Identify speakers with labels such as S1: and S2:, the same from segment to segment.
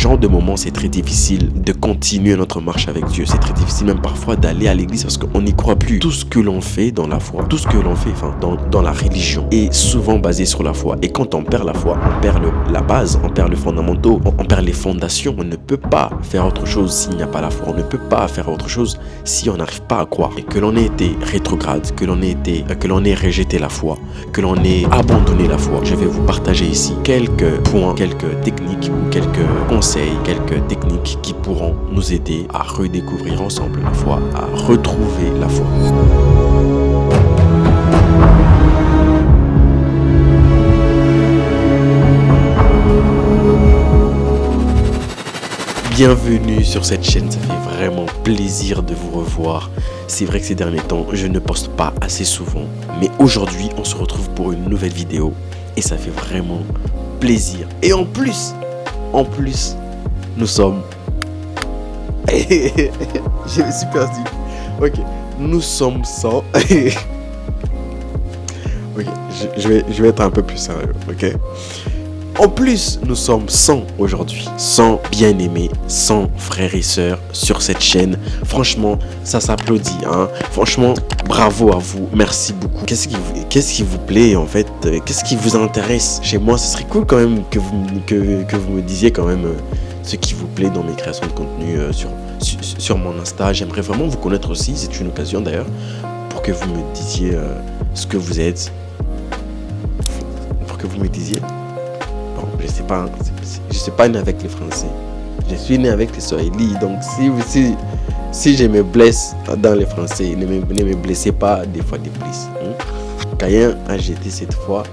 S1: genre de moment, c'est très difficile de continuer notre marche avec Dieu. C'est très difficile même parfois d'aller à l'église parce qu'on n'y croit plus. Tout ce que l'on fait dans la foi, tout ce que l'on fait dans la religion est souvent basé sur la foi. Et quand on perd la foi, on perd la base, on perd le fondamentaux, on perd les fondations. On ne peut pas faire autre chose s'il n'y a pas la foi. On ne peut pas faire autre chose si on n'arrive pas à croire. Et que l'on ait été rétrograde, que l'on ait rejeté la foi, que l'on ait abandonné la foi. Je vais vous partager ici quelques points, quelques techniques ou quelques conseils, quelques techniques qui pourront nous aider à redécouvrir ensemble la foi, à retrouver la foi. Bienvenue sur cette chaîne, ça fait vraiment plaisir de vous revoir. C'est vrai que ces derniers temps, je ne poste pas assez souvent, mais aujourd'hui, on se retrouve pour une nouvelle vidéo et ça fait vraiment plaisir. Et en plus, nous sommes... Je me suis perdu. Ok, nous sommes sans... Ok, je vais être un peu plus sérieux, ok? En plus, nous sommes 100 aujourd'hui, 100 bien-aimés, 100 frères et sœurs sur cette chaîne. Franchement, ça s'applaudit, hein. Franchement, bravo à vous, merci beaucoup. Qu'est-ce qui vous plaît en fait? Qu'est-ce qui vous intéresse chez moi? Ce serait cool quand même que vous me disiez quand même ce qui vous plaît dans mes créations de contenu sur mon Insta. J'aimerais vraiment vous connaître aussi, c'est une occasion d'ailleurs, pour que vous me disiez ce que vous êtes. Pour que vous me disiez... Je sais pas né avec les Français. Je suis né avec les Swahili. Donc si je me blesse dans les Français, ne me blessez pas des fois de plus. Caïn a jeté cette fois.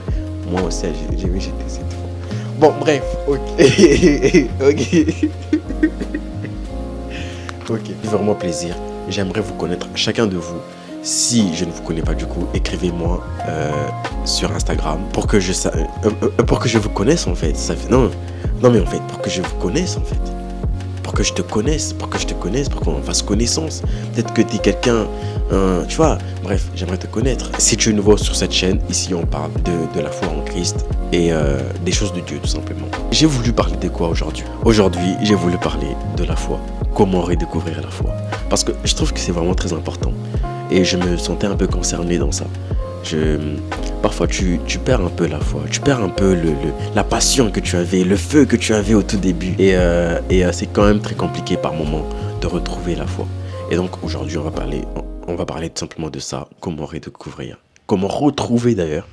S1: Moi aussi je vais jeter cette fois. Bon bref, ok. Ok. C'est vraiment plaisir. J'aimerais vous connaître chacun de vous. Si je ne vous connais pas du coup, écrivez-moi sur Instagram pour que je vous connaisse en fait. Non mais en fait, pour que je vous connaisse en fait. Pour que je te connaisse, pour qu'on fasse connaissance. Peut-être que tu es quelqu'un, tu vois. Bref, j'aimerais te connaître. Si tu es nouveau sur cette chaîne, ici on parle de la foi en Christ et des choses de Dieu tout simplement. J'ai voulu parler de quoi aujourd'hui? Aujourd'hui, j'ai voulu parler de la foi. Comment redécouvrir la foi? Parce que je trouve que c'est vraiment très important. Et je me sentais un peu concerné dans ça. Parfois, tu perds un peu la foi. Tu perds un peu la passion que tu avais, le feu que tu avais au tout début. Et c'est quand même très compliqué par moments de retrouver la foi. Et donc, aujourd'hui, on va parler tout simplement de ça. Comment redécouvrir. Comment retrouver d'ailleurs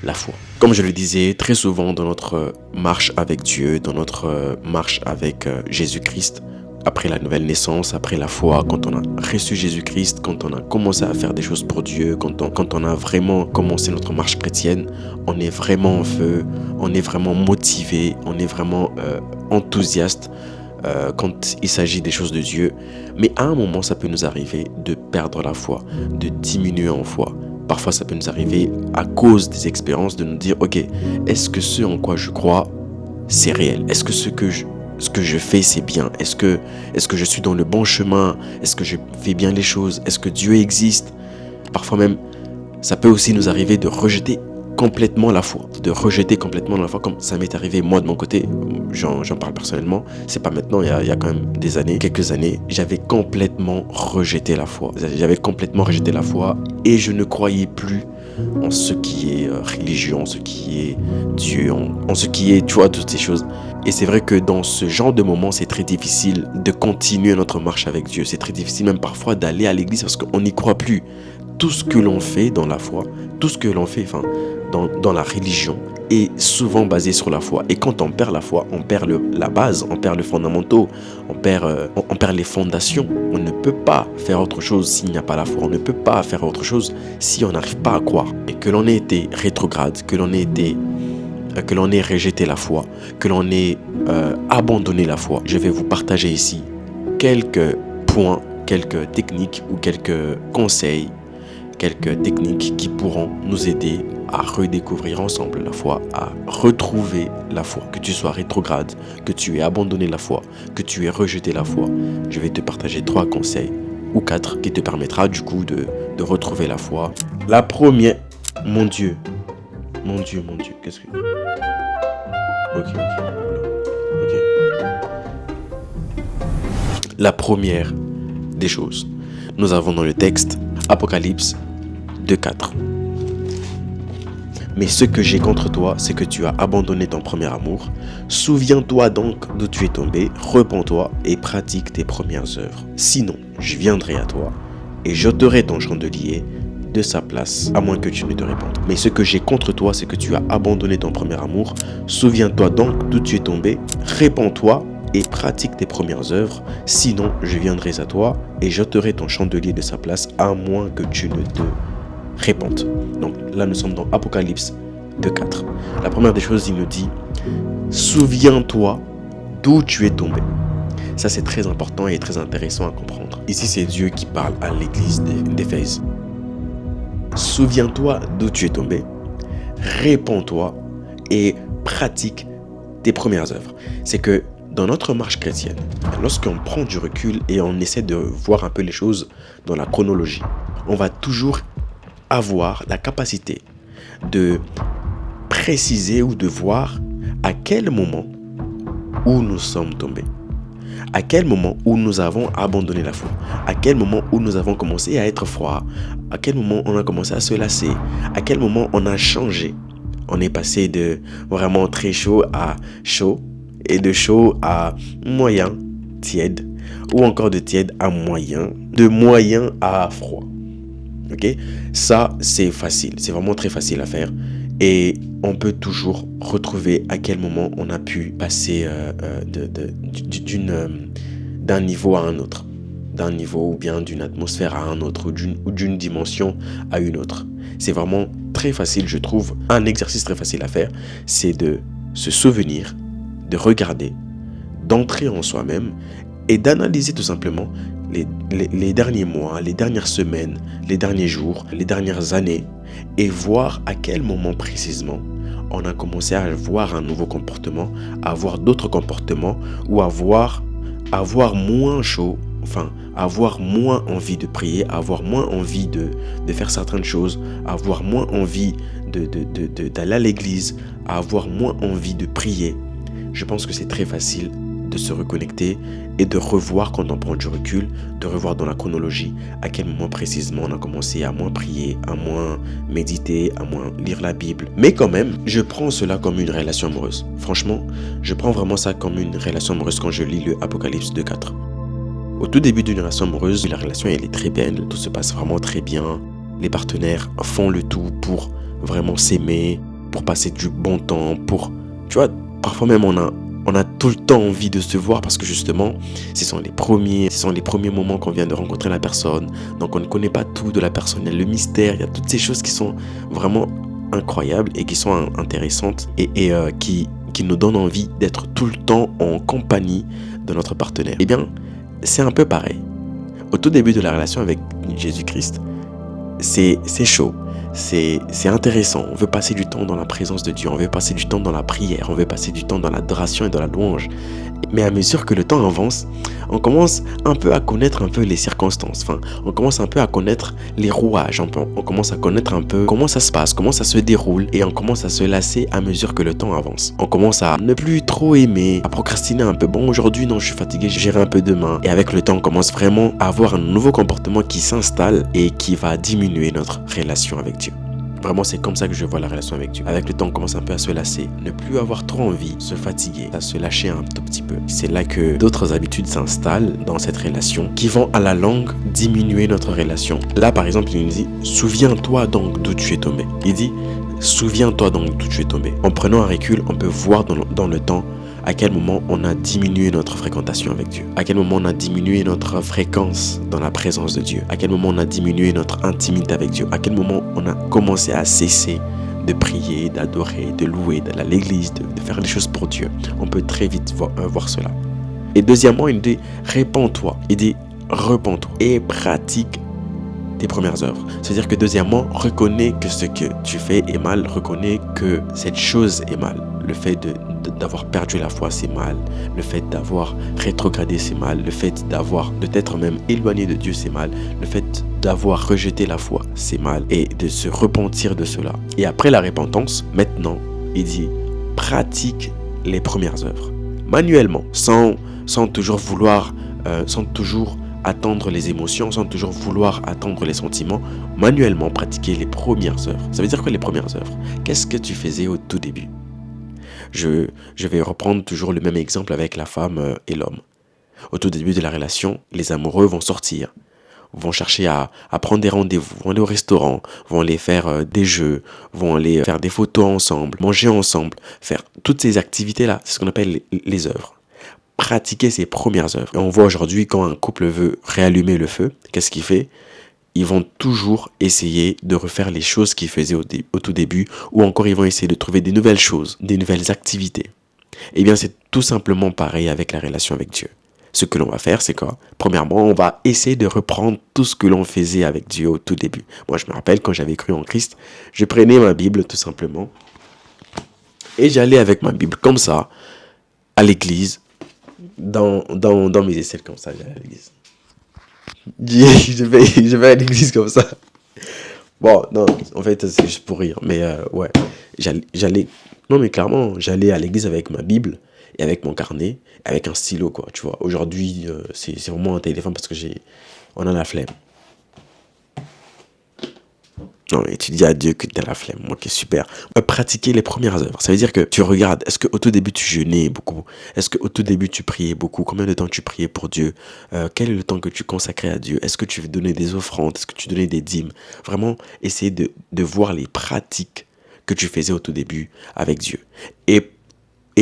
S1: la foi. Comme je le disais très souvent dans notre marche avec Dieu, dans notre marche avec Jésus-Christ, après la nouvelle naissance, après la foi, quand on a reçu Jésus-Christ, quand on a commencé à faire des choses pour Dieu, quand on a vraiment commencé notre marche chrétienne, on est vraiment en feu, on est vraiment motivé, on est vraiment enthousiaste quand il s'agit des choses de Dieu. Mais à un moment, ça peut nous arriver de perdre la foi, de diminuer en foi. Parfois, ça peut nous arriver à cause des expériences de nous dire, ok, est-ce que ce en quoi je crois, c'est réel? Est-ce que ce que je fais, c'est bien? Est-ce que je suis dans le bon chemin? Est-ce que je fais bien les choses? Est-ce que Dieu existe? Parfois même, ça peut aussi nous arriver de rejeter complètement la foi. Comme ça m'est arrivé moi de mon côté. J'en parle personnellement. C'est pas maintenant, il y a quand même quelques années. J'avais complètement rejeté la foi. Et je ne croyais plus en ce qui est religion, en ce qui est Dieu, en ce qui est, tu vois, toutes ces choses. Et c'est vrai que dans ce genre de moment, c'est très difficile de continuer notre marche avec Dieu. C'est très difficile même parfois d'aller à l'église parce qu'on n'y croit plus. Tout ce que l'on fait dans la foi, tout ce que l'on fait dans la religion est souvent basé sur la foi. Et quand on perd la foi, on perd la base, on perd le fondamentaux, on perd les fondations. On ne peut pas faire autre chose s'il n'y a pas la foi. On ne peut pas faire autre chose si on n'arrive pas à croire. Et que l'on ait été rétrograde, que l'on ait rejeté la foi, que l'on ait abandonné la foi. Je vais vous partager ici quelques points, quelques techniques ou quelques conseils, quelques techniques qui pourront nous aider à redécouvrir ensemble la foi, à retrouver la foi. Que tu sois rétrograde, que tu aies abandonné la foi, que tu aies rejeté la foi. Je vais te partager 3 conseils ou 4 qui te permettra du coup de retrouver la foi. La première, mon Dieu, qu'est-ce que... Ok. La première des choses, nous avons dans le texte Apocalypse 2:4. Mais ce que j'ai contre toi, c'est que tu as abandonné ton premier amour. Souviens-toi donc d'où tu es tombé, repens-toi et pratique tes premières œuvres. Sinon, je viendrai à toi et j'ôterai ton chandelier de sa place, à moins que tu ne te répandes. Mais ce que j'ai contre toi, c'est que tu as abandonné ton premier amour. Souviens-toi donc d'où tu es tombé, repens-toi et pratique tes premières œuvres. Sinon, je viendrai à toi et j'ôterai ton chandelier de sa place, à moins que tu ne te répandes. Donc là, nous sommes dans Apocalypse 2:4. La première des choses, il nous dit « Souviens-toi d'où tu es tombé ». Ça, c'est très important et très intéressant à comprendre. Ici, c'est Dieu qui parle à l'église d'Éphèse. Souviens-toi d'où tu es tombé, répands-toi et pratique tes premières œuvres. C'est que dans notre marche chrétienne, lorsqu'on prend du recul et on essaie de voir un peu les choses dans la chronologie, on va toujours avoir la capacité de préciser ou de voir à quel moment où nous sommes tombés. À quel moment où nous avons abandonné la foi? À quel moment où nous avons commencé à être froids? À quel moment on a commencé à se lasser? À quel moment on a changé? On est passé de vraiment très chaud à chaud et de chaud à moyen, tiède, ou encore de tiède à moyen, de moyen à froid. Ok? Ça, c'est facile. C'est vraiment très facile à faire. Et on peut toujours retrouver à quel moment on a pu passer d'un niveau à un autre. D'un niveau ou bien d'une atmosphère à un autre ou d'une dimension à une autre. C'est vraiment très facile, je trouve. Un exercice très facile à faire, c'est de se souvenir, de regarder, d'entrer en soi-même et d'analyser tout simplement les derniers mois, les dernières semaines, les derniers jours, les dernières années et voir à quel moment précisément on a commencé à avoir un nouveau comportement, à avoir d'autres comportements ou à avoir moins chaud, enfin avoir moins envie de prier, avoir moins envie de faire certaines choses, avoir moins envie d'aller à l'église, avoir moins envie de prier. Je pense que c'est très facile de se reconnecter et de revoir quand on prend du recul, de revoir dans la chronologie à quel moment précisément on a commencé à moins prier, à moins méditer, à moins lire la Bible. Mais quand même, je prends cela comme une relation amoureuse. Franchement, je prends vraiment ça comme une relation amoureuse quand je lis le Apocalypse 2:4. Au tout début d'une relation amoureuse, la relation elle est très belle, tout se passe vraiment très bien. Les partenaires font le tout pour vraiment s'aimer, pour passer du bon temps, tu vois, parfois même on a tout le temps envie de se voir parce que justement, ce sont les premiers moments qu'on vient de rencontrer la personne. Donc on ne connaît pas tout de la personne, il y a le mystère, il y a toutes ces choses qui sont vraiment incroyables et qui sont intéressantes et qui nous donnent envie d'être tout le temps en compagnie de notre partenaire. Eh bien, c'est un peu pareil. Au tout début de la relation avec Jésus-Christ, c'est chaud. C'est intéressant, on veut passer du temps dans la présence de Dieu, on veut passer du temps dans la prière, on veut passer du temps dans l'adoration et dans la louange. Mais à mesure que le temps avance, on commence un peu à connaître un peu les circonstances, on commence un peu à connaître les rouages, on commence à connaître un peu comment ça se passe, comment ça se déroule et on commence à se lasser à mesure que le temps avance. On commence à ne plus trop aimer, à procrastiner un peu. Bon, aujourd'hui, non, je suis fatigué, j'irai un peu demain. Et avec le temps, on commence vraiment à avoir un nouveau comportement qui s'installe et qui va diminuer notre relation avec Dieu. Vraiment, c'est comme ça que je vois la relation avec Dieu. Avec le temps, on commence un peu à se lasser, ne plus avoir trop envie, se fatiguer, à se lâcher un tout petit peu. C'est là que d'autres habitudes s'installent dans cette relation qui vont à la longue diminuer notre relation. Là, par exemple, il nous dit « Souviens-toi donc d'où tu es tombé ». Il dit « Souviens-toi donc d'où tu es tombé ». En prenant un recul, on peut voir dans le temps à quel moment on a diminué notre fréquentation avec Dieu, à quel moment on a diminué notre fréquence dans la présence de Dieu, à quel moment on a diminué notre intimité avec Dieu, à quel moment on a commencé à cesser de prier, d'adorer, de louer, d'aller à l'église, de faire des choses pour Dieu. On peut très vite voir cela. Et deuxièmement, il dit « Répands-toi ». Il dit « Repens-toi » et pratique tes premières œuvres. C'est-à-dire que deuxièmement, reconnais que ce que tu fais est mal, reconnais que cette chose est mal. Le fait d'avoir perdu la foi, c'est mal. Le fait d'avoir rétrogradé, c'est mal. Le fait de t'être même éloigné de Dieu, c'est mal. Le fait d'avoir rejeté la foi, c'est mal. Et de se repentir de cela. Et après la repentance, maintenant, il dit, pratique les premières œuvres. manuellement, sans toujours vouloir, sans toujours attendre les émotions, sans toujours vouloir attendre les sentiments, manuellement pratiquer les premières œuvres. Ça veut dire quoi les premières œuvres? Qu'est-ce que tu faisais au tout début? Je vais reprendre toujours le même exemple avec la femme et l'homme. Au tout début de la relation, les amoureux vont sortir, vont chercher à prendre des rendez-vous, vont aller au restaurant, vont aller faire des jeux, vont aller faire des photos ensemble, manger ensemble, faire toutes ces activités-là. C'est ce qu'on appelle les œuvres. Pratiquer ses premières œuvres. Et on voit aujourd'hui quand un couple veut réallumer le feu, qu'est-ce qu'il fait? Ils vont toujours essayer de refaire les choses qu'ils faisaient au tout début, ou encore ils vont essayer de trouver des nouvelles choses, des nouvelles activités. Eh bien, c'est tout simplement pareil avec la relation avec Dieu. Ce que l'on va faire, c'est quoi? Premièrement, on va essayer de reprendre tout ce que l'on faisait avec Dieu au tout début. Moi, je me rappelle, quand j'avais cru en Christ, je prenais ma Bible, tout simplement, et j'allais avec ma Bible, comme ça, à l'église, dans mes aisselles, comme ça, j'allais à l'église. Je vais à l'église comme ça. Bon, non, en fait, c'est juste pour rire. Mais ouais, j'allais... Non, mais clairement, j'allais à l'église avec ma Bible et avec mon carnet, avec un stylo, quoi, tu vois. Aujourd'hui, c'est vraiment un téléphone parce que on a la flemme. Non, et tu dis à Dieu que tu as la flemme. Ok, super. Pratiquer les premières œuvres. Ça veut dire que tu regardes, est-ce qu'au tout début tu jeûnais beaucoup? Est-ce qu'au tout début tu priais beaucoup? Combien de temps tu priais pour Dieu? Quel est le temps que tu consacrais à Dieu? Est-ce que tu donnais des offrandes? Est-ce que tu donnais des dîmes? Vraiment, essayer de voir les pratiques que tu faisais au tout début avec Dieu. Et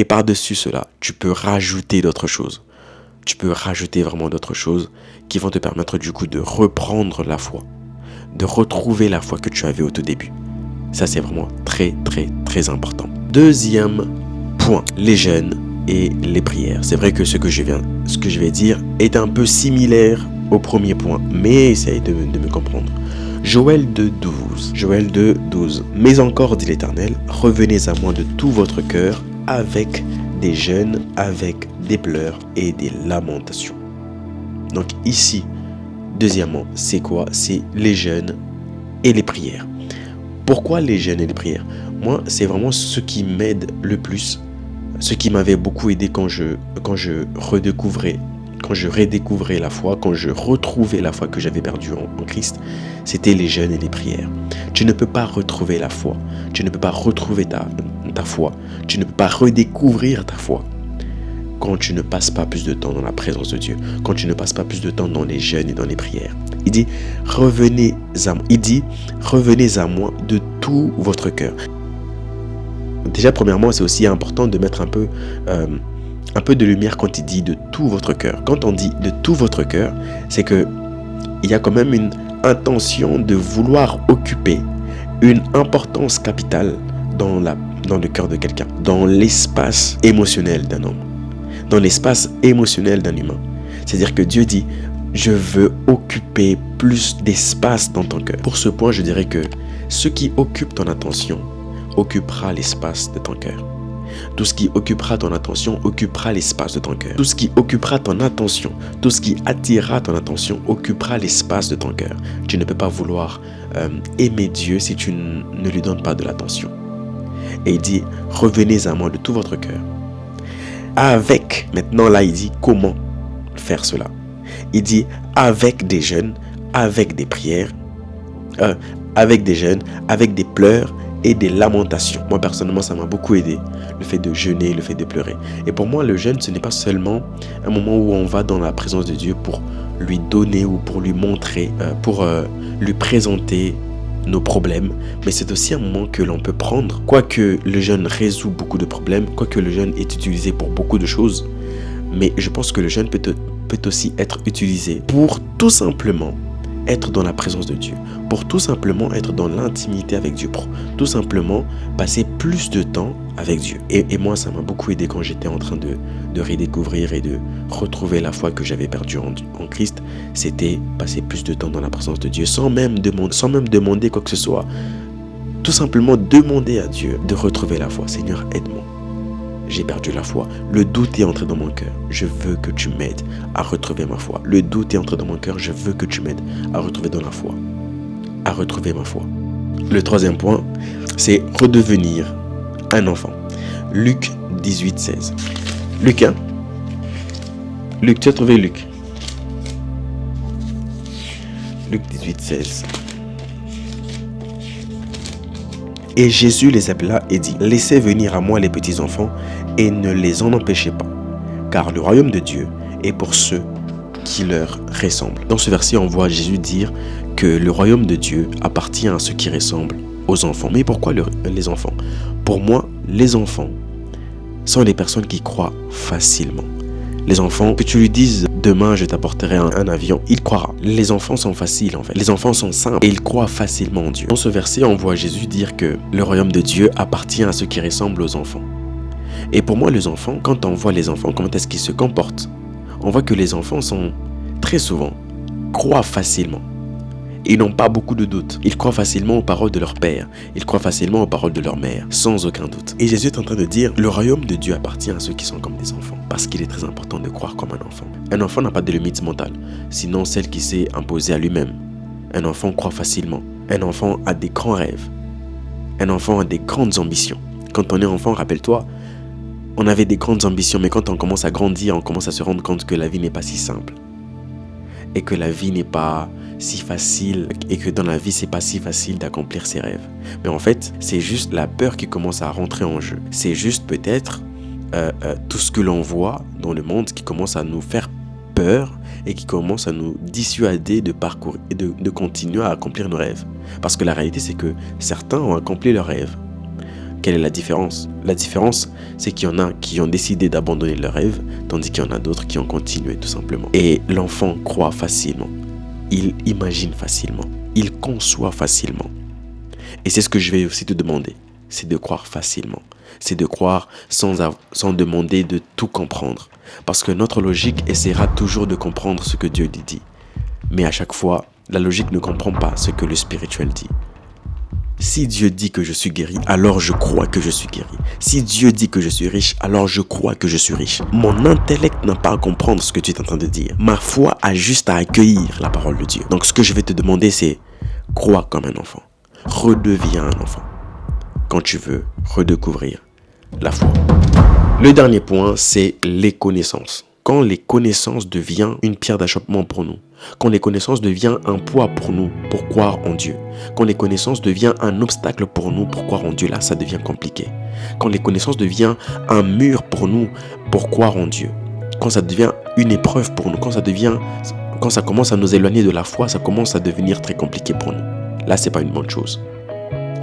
S1: par-dessus cela, tu peux rajouter d'autres choses. Tu peux rajouter vraiment d'autres choses qui vont te permettre du coup de reprendre la foi, de retrouver la foi que tu avais au tout début. Ça, c'est vraiment très, très, très important. Deuxième point, les jeûnes et les prières. C'est vrai que ce que je vais dire est un peu similaire au premier point, mais essaye de me comprendre. Joël 2:12. Mais encore, dit l'Éternel, revenez à moi de tout votre cœur, avec des jeûnes, avec des pleurs et des lamentations. Donc ici, deuxièmement, c'est quoi? C'est les jeûnes et les prières. Pourquoi les jeûnes et les prières? Moi, c'est vraiment ce qui m'aide le plus, ce qui m'avait beaucoup aidé quand je redécouvrais la foi, quand je retrouvais la foi que j'avais perdue en Christ, c'était les jeûnes et les prières. Tu ne peux pas retrouver la foi, tu ne peux pas retrouver ta foi, tu ne peux pas redécouvrir ta foi quand tu ne passes pas plus de temps dans la présence de Dieu, quand tu ne passes pas plus de temps dans les jeûnes et dans les prières. Il dit, revenez à moi de tout votre cœur. Déjà, premièrement, c'est aussi important de mettre un peu de lumière quand il dit de tout votre cœur. Quand on dit de tout votre cœur, c'est que il y a quand même une intention de vouloir occuper une importance capitale dans le cœur de quelqu'un, dans l'espace émotionnel d'un homme, dans l'espace émotionnel d'un humain. C'est-à-dire que Dieu dit, je veux occuper plus d'espace dans ton cœur. Pour ce point, je dirais que ce qui occupe ton attention occupera l'espace de ton cœur. Tout ce qui occupera ton attention occupera l'espace de ton cœur. Tout ce qui occupera ton attention, tout ce qui attirera ton attention occupera l'espace de ton cœur. Tu ne peux pas vouloir aimer Dieu si tu ne lui donnes pas de l'attention. Et il dit, revenez à moi de tout votre cœur. Maintenant là il dit comment faire cela. Il dit avec des jeûnes, avec des prières, avec des jeûnes, avec des pleurs et des lamentations. Moi personnellement ça m'a beaucoup aidé, le fait de jeûner, le fait de pleurer. Et pour moi le jeûne ce n'est pas seulement un moment où on va dans la présence de Dieu pour lui donner ou pour lui montrer, pour lui présenter nos problèmes, mais c'est aussi un moment que l'on peut prendre. Quoique le jeûne résout beaucoup de problèmes, quoique le jeûne est utilisé pour beaucoup de choses, mais je pense que le jeûne peut aussi être utilisé pour tout simplement être dans la présence de Dieu, pour tout simplement être dans l'intimité avec Dieu, pour tout simplement passer plus de temps avec Dieu. Et moi, ça m'a beaucoup aidé quand j'étais en train de redécouvrir et de retrouver la foi que j'avais perdue en Christ. C'était passer plus de temps dans la présence de Dieu, sans même demander quoi que ce soit. Tout simplement demander à Dieu de retrouver la foi. Seigneur, aide-moi. J'ai perdu la foi. Le doute est entré dans mon cœur. Je veux que tu m'aides à retrouver ma foi. Le doute est entré dans mon cœur. Je veux que tu m'aides à retrouver dans la foi. À retrouver ma foi. Le troisième point, c'est redevenir un enfant. Luc 18:16. Luc, hein? Luc, tu as trouvé Luc? Luc 18, 16. Et Jésus les appela et dit, laissez venir à moi les petits enfants et ne les en empêchez pas, car le royaume de Dieu est pour ceux qui leur ressemblent. Dans ce verset, on voit Jésus dire que le royaume de Dieu appartient à ceux qui ressemblent aux enfants. Mais pourquoi les enfants? Pour moi, les enfants sont les personnes qui croient facilement. Les enfants, que tu lui dises demain je t'apporterai un avion, il croira. Les enfants sont faciles en fait. Les enfants sont simples et ils croient facilement en Dieu. Dans ce verset, on voit Jésus dire que le royaume de Dieu appartient à ceux qui ressemblent aux enfants. Et pour moi, les enfants, quand on voit les enfants, comment est-ce qu'ils se comportent? On voit que les enfants sont très souvent croient facilement. Ils n'ont pas beaucoup de doutes. Ils croient facilement aux paroles de leur père. Ils croient facilement aux paroles de leur mère, sans aucun doute. Et Jésus est en train de dire, le royaume de Dieu appartient à ceux qui sont comme des enfants. Parce qu'il est très important de croire comme un enfant. Un enfant n'a pas de limites mentales, sinon celle qui s'est imposée à lui-même. Un enfant croit facilement. Un enfant a des grands rêves. Un enfant a des grandes ambitions. Quand on est enfant, rappelle-toi, on avait des grandes ambitions, mais quand on commence à grandir, on commence à se rendre compte que la vie n'est pas si simple. Et que la vie n'est pas si facile, et que dans la vie, c'est pas si facile d'accomplir ses rêves. Mais en fait, c'est juste la peur qui commence à rentrer en jeu. C'est juste peut-être tout ce que l'on voit dans le monde qui commence à nous faire peur et qui commence à nous dissuader de parcourir et de continuer à accomplir nos rêves. Parce que la réalité, c'est que certains ont accompli leurs rêves. Quelle est la différence? La différence, c'est qu'il y en a qui ont décidé d'abandonner leurs rêves, tandis qu'il y en a d'autres qui ont continué tout simplement. Et l'enfant croit facilement, il imagine facilement, il conçoit facilement. Et c'est ce que je vais aussi te demander, c'est de croire facilement. C'est de croire sans demander de tout comprendre. Parce que notre logique essaiera toujours de comprendre ce que Dieu dit. Mais à chaque fois, la logique ne comprend pas ce que le spirituel dit. Si Dieu dit que je suis guéri, alors je crois que je suis guéri. Si Dieu dit que je suis riche, alors je crois que je suis riche. Mon intellect n'a pas à comprendre ce que tu es en train de dire. Ma foi a juste à accueillir la parole de Dieu. Donc ce que je vais te demander, c'est crois comme un enfant. Redeviens un enfant. Quand tu veux redécouvrir la foi. Le dernier point, c'est les connaissances. Quand les connaissances deviennent une pierre d'achoppement pour nous, quand les connaissances deviennent un poids pour nous pour croire en Dieu, quand les connaissances deviennent un obstacle pour nous pour croire en Dieu, là ça devient compliqué. Quand les connaissances deviennent un mur pour nous pour croire en Dieu, quand ça devient une épreuve pour nous, quand ça commence à nous éloigner de la foi, ça commence à devenir très compliqué pour nous. Là c'est pas une bonne chose.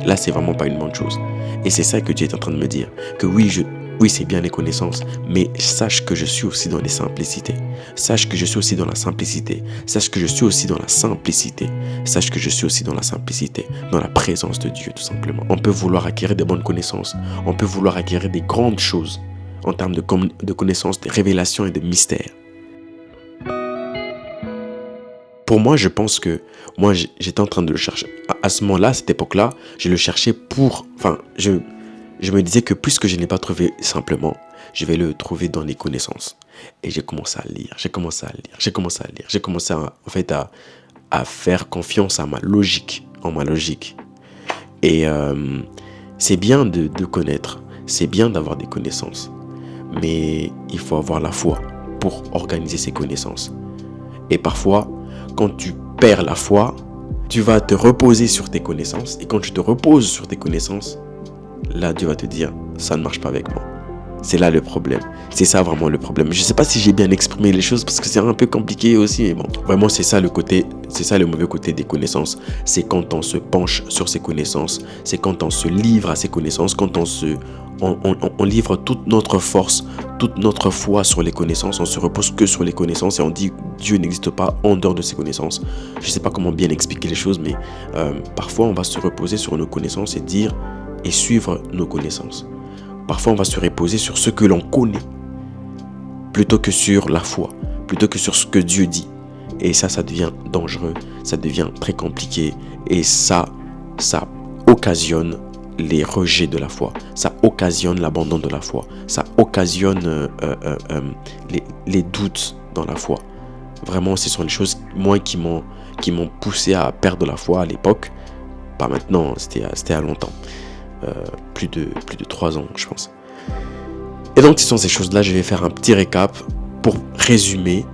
S1: Là c'est vraiment pas une bonne chose. Et c'est ça que Dieu est en train de me dire, que oui, c'est bien les connaissances, mais sache que je suis aussi dans les simplicités. Sache que je suis aussi dans la simplicité. Sache que je suis aussi dans la simplicité. Sache que je suis aussi dans la simplicité, dans la présence de Dieu, tout simplement. On peut vouloir acquérir des bonnes connaissances. On peut vouloir acquérir des grandes choses en termes de connaissances, de révélations et de mystères. Pour moi, je pense que j'étais en train de le chercher. À ce moment-là, à cette époque-là, je le cherchais je me disais que puisque je n'ai pas trouvé simplement, je vais le trouver dans les connaissances. Et j'ai commencé à lire, j'ai commencé à faire confiance en ma logique. Et c'est bien de connaître, c'est bien d'avoir des connaissances. Mais il faut avoir la foi pour organiser ces connaissances. Et parfois, quand tu perds la foi, tu vas te reposer sur tes connaissances. Et quand tu te reposes sur tes connaissances, là, Dieu va te dire, ça ne marche pas avec moi. C'est là le problème. C'est ça vraiment le problème. Je ne sais pas si j'ai bien exprimé les choses parce que c'est un peu compliqué aussi. Mais bon, vraiment, c'est ça le mauvais côté des connaissances. C'est quand on se penche sur ses connaissances. C'est quand on se livre à ses connaissances. Quand on livre toute notre force, toute notre foi sur les connaissances. On se repose que sur les connaissances et on dit Dieu n'existe pas en dehors de ses connaissances. Je ne sais pas comment bien expliquer les choses, mais parfois on va se reposer sur nos connaissances et suivre nos connaissances. Parfois, on va se reposer sur ce que l'on connaît plutôt que sur la foi, plutôt que sur ce que Dieu dit. Et ça devient dangereux, ça devient très compliqué et ça occasionne les rejets de la foi, ça occasionne l'abandon de la foi, ça occasionne les doutes dans la foi. Vraiment, ce sont les choses, moi, qui m'ont poussé à perdre la foi à l'époque. Pas maintenant, c'était à longtemps. Plus de 3 ans, je pense. Et donc, ce sont ces choses-là, je vais faire un petit récap pour résumer.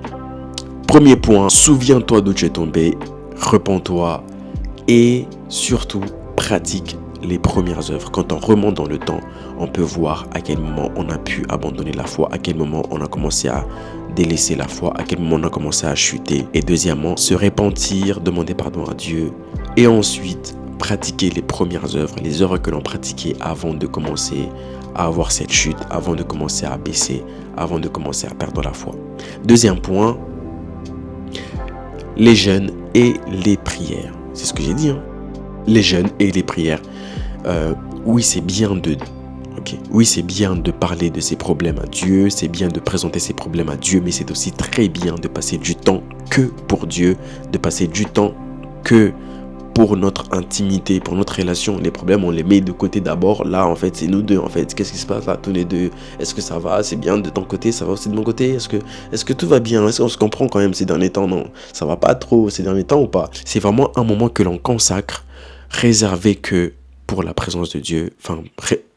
S1: Premier point, souviens-toi d'où tu es tombé, repens-toi et surtout pratique les premières œuvres. Quand on remonte dans le temps, on peut voir à quel moment on a pu abandonner la foi, à quel moment on a commencé à délaisser la foi, à quel moment on a commencé à chuter. Et deuxièmement, se repentir, demander pardon à Dieu. Et ensuite, pratiquer les premières œuvres, les œuvres que l'on pratiquait avant de commencer à avoir cette chute, avant de commencer à baisser, avant de commencer à perdre la foi. Deuxième point, les jeûnes et les prières. C'est ce que j'ai dit, hein. Les jeûnes et les prières. Oui, c'est bien de parler de ses problèmes à Dieu, c'est bien de présenter ses problèmes à Dieu, mais c'est aussi très bien de passer du temps que pour Dieu, de passer du temps que pour notre intimité, pour notre relation. Les problèmes, on les met de côté d'abord. Là, en fait, c'est nous deux, en fait. Qu'est-ce qui se passe là, tous les deux? Est-ce que ça va? C'est bien de ton côté? Ça va aussi de mon côté? Est-ce que tout va bien? Est-ce qu'on se comprend quand même ces derniers temps? Non, ça va pas trop ces derniers temps ou pas? C'est vraiment un moment que l'on consacre, réservé que pour la présence de Dieu,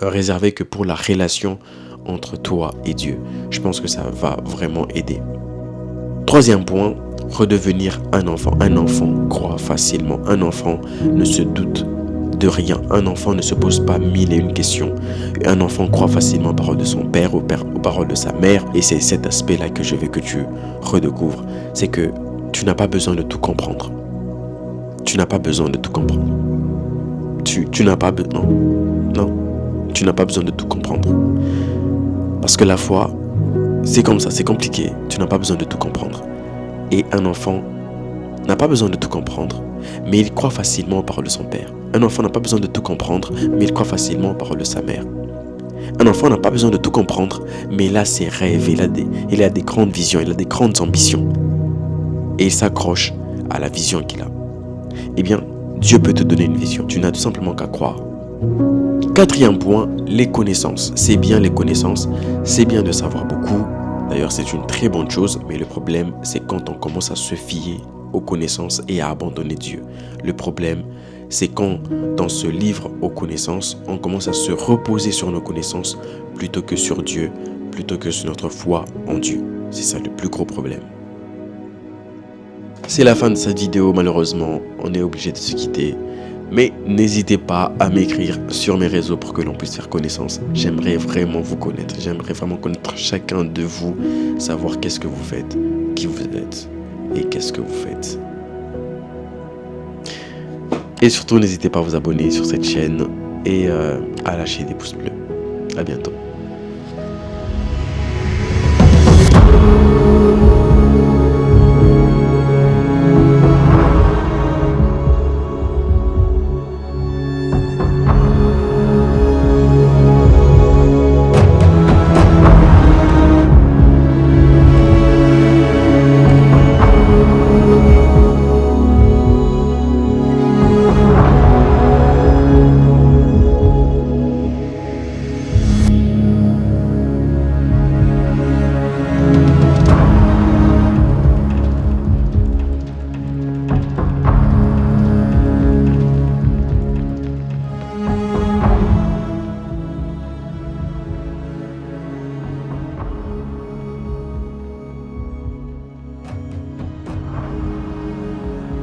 S1: réservé que pour la relation entre toi et Dieu. Je pense que ça va vraiment aider. Troisième point, redevenir un enfant. Un enfant croit facilement. Un enfant ne se doute de rien. Un enfant ne se pose pas mille et une questions. Un enfant croit facilement aux paroles de son père, aux paroles de sa mère. Et c'est cet aspect-là que je veux que tu redécouvres. C'est que tu n'as pas besoin de tout comprendre. Tu n'as pas besoin de tout comprendre. Tu n'as pas besoin. Non. Tu n'as pas besoin de tout comprendre. Parce que la foi, c'est comme ça, c'est compliqué. Tu n'as pas besoin de tout comprendre. Et un enfant n'a pas besoin de tout comprendre, mais il croit facilement aux paroles de son père. Un enfant n'a pas besoin de tout comprendre, mais il croit facilement aux paroles de sa mère. Un enfant n'a pas besoin de tout comprendre, mais il a ses rêves, il a des grandes visions, il a des grandes ambitions. Et il s'accroche à la vision qu'il a. Eh bien, Dieu peut te donner une vision. Tu n'as tout simplement qu'à croire. Quatrième point, les connaissances. C'est bien les connaissances, c'est bien de savoir beaucoup. D'ailleurs, c'est une très bonne chose, mais le problème, c'est quand on commence à se fier aux connaissances et à abandonner Dieu. Le problème, c'est quand, dans ce livre aux connaissances, on commence à se reposer sur nos connaissances plutôt que sur Dieu, plutôt que sur notre foi en Dieu. C'est ça le plus gros problème. C'est la fin de cette vidéo, malheureusement, on est obligé de se quitter. Mais n'hésitez pas à m'écrire sur mes réseaux pour que l'on puisse faire connaissance. J'aimerais vraiment vous connaître. J'aimerais vraiment connaître chacun de vous, savoir qu'est-ce que vous faites, qui vous êtes et qu'est-ce que vous faites. Et surtout, n'hésitez pas à vous abonner sur cette chaîne et à lâcher des pouces bleus. À bientôt.